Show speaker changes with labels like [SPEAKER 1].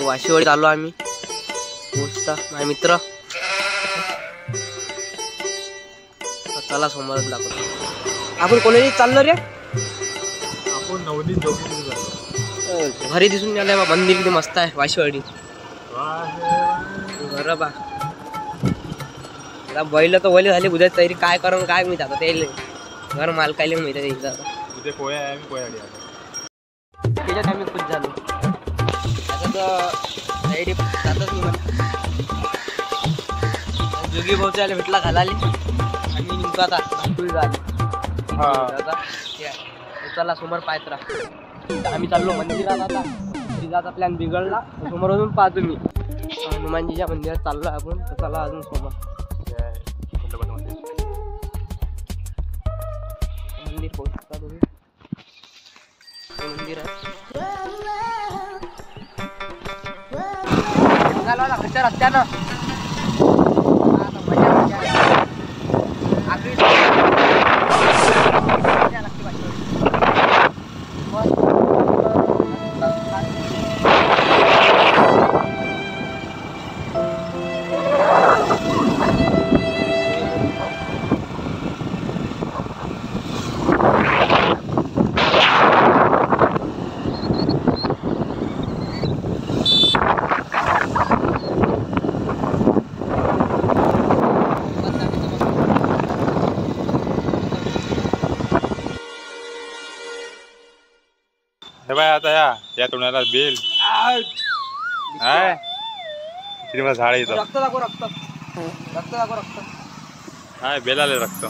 [SPEAKER 1] वाशीवाडीत आलो आम्ही पोचता माझे मित्र. चला समोरच दाखवतो. आपण कोणी चाललो रे?
[SPEAKER 2] आपण नवनीत जोगी जातो.
[SPEAKER 1] घरी दिसून आलंय बा मंदिर किती मस्त आहे वाशीवाडीत. बरं बा आता बैल तर वले झाले उद्या तरी काय करून काय माहिती आता ते घर मालकायला माहिती आहे.
[SPEAKER 2] उद्या पोया आहे आम्ही पोयाडी आलो.
[SPEAKER 1] त्याच्यात आम्ही खुश झालो. आता तर जातच नाही म्हणा. जोगी भाऊच्या भेटला घालाले आणि निघतो आता झाले. चला समोर पाहत राहा. आम्ही चाललो मंदिरात. आता जाता प्लॅन बिघडला समोर अजून पाहतो मी हनुमानजीच्या मंदिरात चाललो आपण. तर चला अजून समोर मंदिर पोहोचता तुम्ही. मंदिर आहे घरच्या रस्त्यानं.
[SPEAKER 2] हे बाय आता या तोंडाला बेल आहे झाड येतं.
[SPEAKER 1] रक्त दाखव रक्त. रक्त दाखव रक्त.
[SPEAKER 2] हाय बेल आले रक्त.